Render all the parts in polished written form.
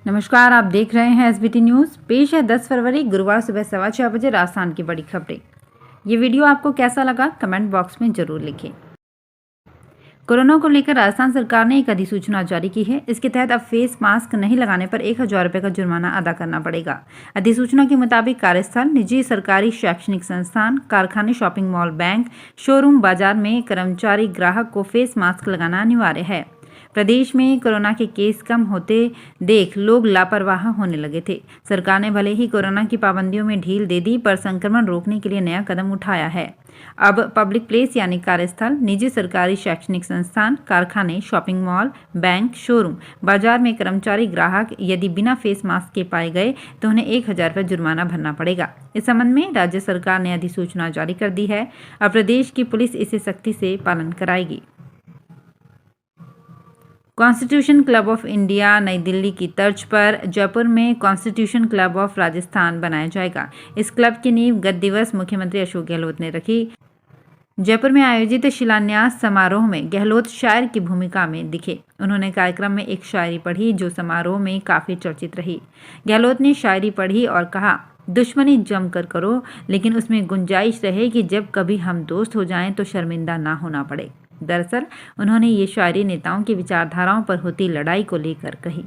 नमस्कार, आप देख रहे हैं एसबीटी न्यूज़। पेश है 10 फरवरी गुरुवार सुबह 6:15 बजे राजस्थान की बड़ी खबरें। ये वीडियो आपको कैसा लगा कमेंट बॉक्स में जरूर लिखें। कोरोना को लेकर राजस्थान सरकार ने एक अधिसूचना जारी की है। इसके तहत अब फेस मास्क नहीं लगाने पर 1000 रुपये का जुर्माना अदा करना पड़ेगा। अधिसूचना के मुताबिक कार्यस्थल, निजी सरकारी शैक्षणिक संस्थान, कारखाने, शॉपिंग मॉल, बैंक, शोरूम, बाजार में कर्मचारी ग्राहक को फेस मास्क लगाना अनिवार्य है। प्रदेश में कोरोना के केस कम होते देख लोग लापरवाह होने लगे थे। सरकार ने भले ही कोरोना की पाबंदियों में ढील दे दी, पर संक्रमण रोकने के लिए नया कदम उठाया है। अब पब्लिक प्लेस यानी कार्यस्थल, निजी सरकारी शैक्षणिक संस्थान, कारखाने, शॉपिंग मॉल, बैंक, शोरूम, बाजार में कर्मचारी ग्राहक यदि बिना फेस मास्क के पाए गए तो उन्हें 1000 रुपये जुर्माना भरना पड़ेगा। इस संबंध में राज्य सरकार ने अधिसूचना जारी कर दी है। अब प्रदेश की पुलिस इसे सख्ती से पालन कराएगी। कॉन्स्टिट्यूशन क्लब ऑफ इंडिया नई दिल्ली की तर्ज पर जयपुर में कॉन्स्टिट्यूशन क्लब ऑफ राजस्थान बनाया जाएगा। इस क्लब की नींव गत दिवस मुख्यमंत्री अशोक गहलोत ने रखी। जयपुर में आयोजित शिलान्यास समारोह में गहलोत शायर की भूमिका में दिखे। उन्होंने कार्यक्रम में एक शायरी पढ़ी जो समारोह में काफी चर्चित रही। गहलोत ने शायरी पढ़ी और कहा, दुश्मनी जमकर करो, लेकिन उसमें गुंजाइश रहे कि जब कभी हम दोस्त हो जाएं तो शर्मिंदा ना होना पड़े। दरअसल उन्होंने ये शायरी नेताओं की विचारधाराओं पर होती लड़ाई को लेकर कही।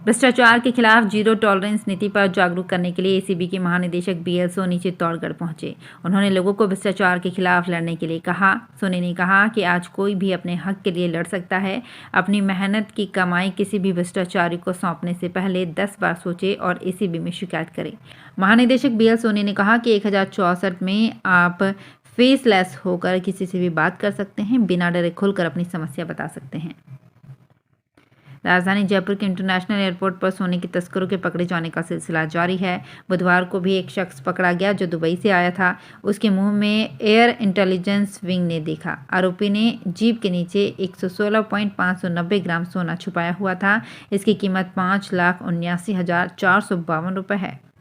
भ्रष्टाचार के खिलाफ जीरो टॉलरेंस नीति पर जागरूक करने के लिए एसीबी के महानिदेशक बीएल सोनी चित्तौड़गढ़ पहुंचे। उन्होंने लोगों को भ्रष्टाचार के खिलाफ लड़ने के लिए कहा। सोनी ने कहा कि आज कोई भी अपने हक के लिए लड़ सकता है। अपनी मेहनत की कमाई किसी भी भ्रष्टाचारी को सौंपने से पहले 10 बार सोचे और एसीबी में शिकायत करें। महानिदेशक बीएल सोनी ने कहा कि 1064 में आप फेसलेस होकर किसी से भी बात कर सकते हैं, बिना डरे खुलकर अपनी समस्या बता सकते हैं। राजधानी जयपुर के इंटरनेशनल एयरपोर्ट पर सोने के तस्करों के पकड़े जाने का सिलसिला जारी है। बुधवार को भी एक शख्स पकड़ा गया जो दुबई से आया था। उसके मुंह में एयर इंटेलिजेंस विंग ने देखा। आरोपी ने जीप के नीचे 116.590 ग्राम सोना छुपाया हुआ था। इसकी कीमत 5,79,452 रुपये है।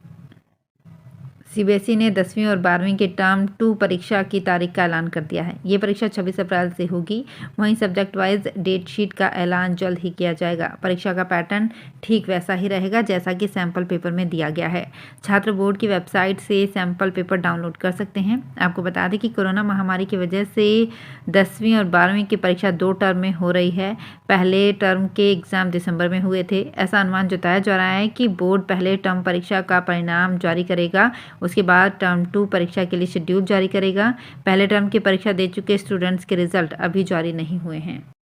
सीबीएसई ने 10वीं और 12वीं के टर्म 2 परीक्षा की तारीख का ऐलान कर दिया है। ये परीक्षा 26 अप्रैल से होगी। वहीं सब्जेक्ट वाइज डेट शीट का ऐलान जल्द ही किया जाएगा। परीक्षा का पैटर्न ठीक वैसा ही रहेगा जैसा कि सैंपल पेपर में दिया गया है। छात्र बोर्ड की वेबसाइट से सैंपल पेपर डाउनलोड कर सकते हैं। आपको बता दें कि कोरोना महामारी की वजह से 10वीं और 12वीं की परीक्षा 2 टर्म में हो रही है। पहले टर्म के एग्जाम दिसंबर में हुए थे। ऐसा अनुमान जताया जा रहा है कि बोर्ड पहले टर्म परीक्षा का परिणाम जारी करेगा। उसके बाद टर्म 2 परीक्षा के लिए शेड्यूल जारी करेगा। पहले टर्म की परीक्षा दे चुके स्टूडेंट्स के रिजल्ट अभी जारी नहीं हुए हैं।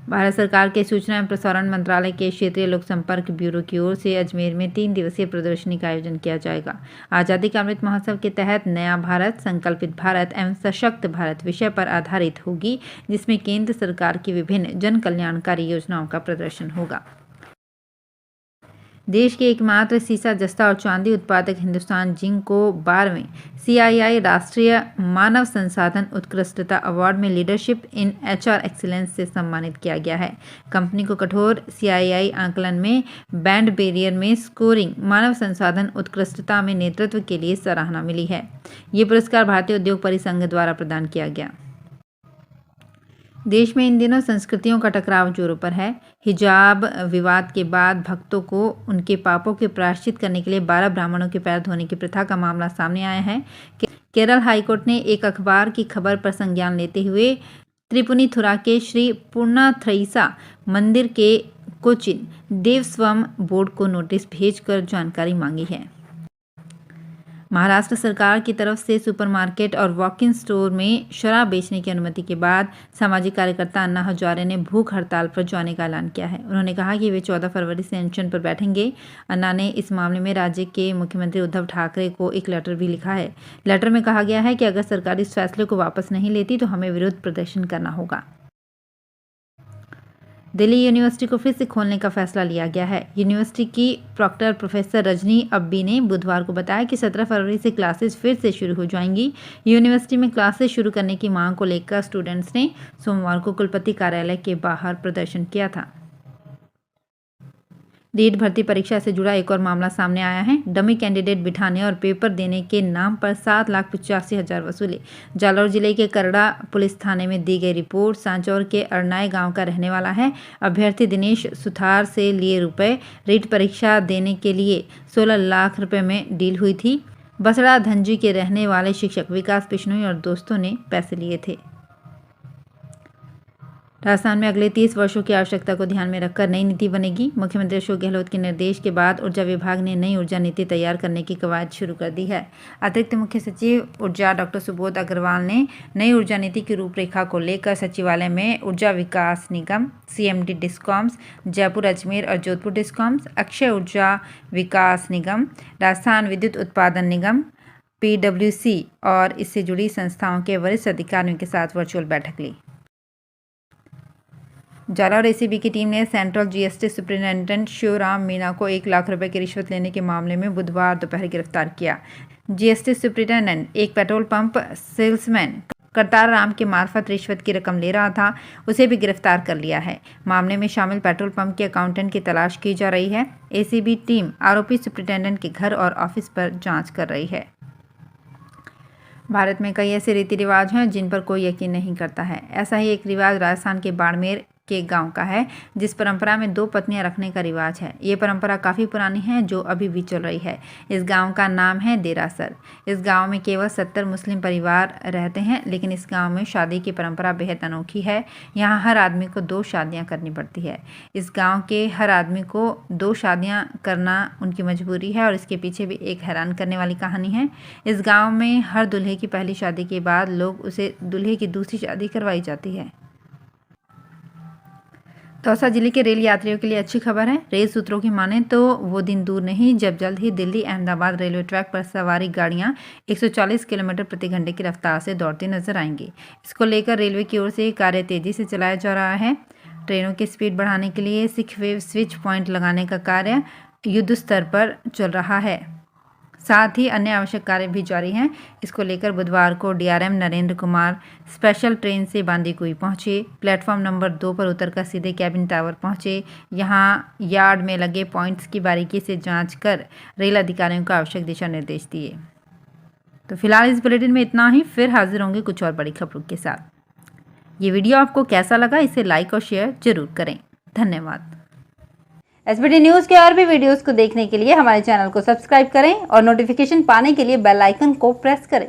भारत सरकार के सूचना एवं प्रसारण मंत्रालय के क्षेत्रीय लोक संपर्क ब्यूरो की ओर से अजमेर में 3 दिवसीय प्रदर्शनी का आयोजन किया जाएगा। आज़ादी का अमृत महोत्सव के तहत नया भारत, संकल्पित भारत एवं सशक्त भारत विषय पर आधारित होगी, जिसमें केंद्र सरकार की विभिन्न जन कल्याणकारी योजनाओं का प्रदर्शन होगा। देश के एकमात्र सीसा, जस्ता और चांदी उत्पादक हिंदुस्तान जिंक को 12वें CII राष्ट्रीय मानव संसाधन उत्कृष्टता अवार्ड में लीडरशिप इन HR एक्सीलेंस से सम्मानित किया गया है। कंपनी को कठोर CII आंकलन में बैंड बैरियर में स्कोरिंग, मानव संसाधन उत्कृष्टता में नेतृत्व के लिए सराहना मिली है। ये पुरस्कार भारतीय उद्योग परिसंघ द्वारा प्रदान किया गया। देश में इन दिनों संस्कृतियों का टकराव जोरों पर है। हिजाब विवाद के बाद भक्तों को उनके पापों के प्रायश्चित करने के लिए 12 ब्राह्मणों के पैर धोने की प्रथा का मामला सामने आया है। केरल हाईकोर्ट ने एक अखबार की खबर पर संज्ञान लेते हुए त्रिपुनिथुरा के श्री पूर्णाथ्रयीसा मंदिर के कोचिन देवस्वम बोर्ड को नोटिस भेजकर जानकारी मांगी है। महाराष्ट्र सरकार की तरफ से सुपरमार्केट और वॉक-इन स्टोर में शराब बेचने की अनुमति के बाद सामाजिक कार्यकर्ता अन्ना हजारे ने भूख हड़ताल पर जाने का ऐलान किया है। उन्होंने कहा कि वे 14 फरवरी से अनशन पर बैठेंगे। अन्ना ने इस मामले में राज्य के मुख्यमंत्री उद्धव ठाकरे को एक लेटर भी लिखा है। लेटर में कहा गया है कि अगर सरकार इस फैसले को वापस नहीं लेती तो हमें विरोध प्रदर्शन करना होगा। दिल्ली यूनिवर्सिटी को फिर से खोलने का फैसला लिया गया है। यूनिवर्सिटी की प्रॉक्टर प्रोफेसर रजनी अब्बी ने बुधवार को बताया कि 17 फरवरी से क्लासेस फिर से शुरू हो जाएंगी। यूनिवर्सिटी में क्लासेस शुरू करने की मांग को लेकर स्टूडेंट्स ने सोमवार को कुलपति कार्यालय के बाहर प्रदर्शन किया था। रीट भर्ती परीक्षा से जुड़ा एक और मामला सामने आया है। डमी कैंडिडेट बिठाने और पेपर देने के नाम पर 7,85,000 वसूले। जालौर जिले के करड़ा पुलिस थाने में दी गई रिपोर्ट। सांचौर के अरनाई गांव का रहने वाला है। अभ्यर्थी दिनेश सुथार से लिए रुपए। रीट परीक्षा देने के लिए 16 लाख रुपए में डील हुई थी। बसड़ा धंजी के रहने वाले शिक्षक विकास बिश्नोई और दोस्तों ने पैसे लिए थे। राजस्थान में अगले 30 वर्षों की आवश्यकता को ध्यान में रखकर नई नीति बनेगी। मुख्यमंत्री अशोक गहलोत के निर्देश के बाद ऊर्जा विभाग ने नई ऊर्जा नीति तैयार करने की कवायद शुरू कर दी है। अतिरिक्त मुख्य सचिव ऊर्जा डॉक्टर सुबोध अग्रवाल ने नई ऊर्जा नीति की रूपरेखा को लेकर सचिवालय में ऊर्जा विकास निगम, CMD डिस्कॉम्स, जयपुर, अजमेर और जोधपुर डिस्कॉम्स, अक्षय ऊर्जा विकास निगम, राजस्थान विद्युत उत्पादन निगम, PWC और इससे जुड़ी संस्थाओं के वरिष्ठ अधिकारियों के साथ वर्चुअल बैठक ली। जालौर ACB की टीम ने central GST superintendent Shivram Meena को 1 लाख रुपए की रिश्वत लेने के मामले में बुधवार दोपहर गिरफ्तार किया। GST सुपरिटेंडेंट एक petrol pump salesman Kartar Ram के मार्फत रिश्वत की रकम ले रहा था, उसे भी गिरफ्तार कर लिया है। मामले में शामिल पेट्रोल पंप के अकाउंटेंट की तलाश की जा रही है। ACB टीम आरोपी सुपरिटेंडेंट के घर और ऑफिस पर जाँच कर रही है। भारत में कई ऐसे रीति रिवाज हैं जिन पर कोई यकीन नहीं करता है। ऐसा ही एक रिवाज राजस्थान के बाड़मेर के गांव का है, जिस परंपरा में 2 पत्नियां रखने का रिवाज है। ये परंपरा काफ़ी पुरानी है, जो अभी भी चल रही है। इस गांव का नाम है देरासर। इस गांव में केवल 70 मुस्लिम परिवार रहते हैं, लेकिन इस गांव में शादी की परंपरा बेहद अनोखी है। यहाँ हर आदमी को 2 शादियाँ करनी पड़ती है। इस गाँव के हर आदमी को 2 शादियाँ करना उनकी मजबूरी है और इसके पीछे भी एक हैरान करने वाली कहानी है। इस गाँव में हर दूल्हे की पहली शादी के बाद लोग उसे दूल्हे की दूसरी शादी करवाई जाती है। दौसा जिले के रेल यात्रियों के लिए अच्छी खबर है। रेल सूत्रों की माने तो वो दिन दूर नहीं जब जल्द ही दिल्ली अहमदाबाद रेलवे ट्रैक पर सवारी गाड़ियां 140 किलोमीटर प्रति घंटे की रफ्तार से दौड़ती नजर आएंगी। इसको लेकर रेलवे की ओर से कार्य तेजी से चलाया जा रहा है। ट्रेनों की स्पीड बढ़ाने के लिए 6 वेव स्विच पॉइंट लगाने का कार्य युद्ध स्तर पर चल रहा है। साथ ही अन्य आवश्यक कार्य भी जारी हैं। इसको लेकर बुधवार को DRM Narendra Kumar special train से बांदीकुई पहुंचे। प्लेटफॉर्म नंबर 2 पर उतरकर सीधे कैबिन टावर पहुंचे। यहां यार्ड में लगे पॉइंट्स की बारीकी से जांच कर रेल अधिकारियों को आवश्यक दिशा निर्देश दिए। तो फिलहाल इस बुलेटिन में इतना ही। फिर हाजिर होंगे कुछ और बड़ी खबरों के साथ। ये वीडियो आपको कैसा लगा, इसे लाइक और शेयर जरूर करें। धन्यवाद। SBT न्यूज़ के और भी वीडियोस को देखने के लिए हमारे चैनल को सब्सक्राइब करें और नोटिफिकेशन पाने के लिए बेल आइकन को प्रेस करें।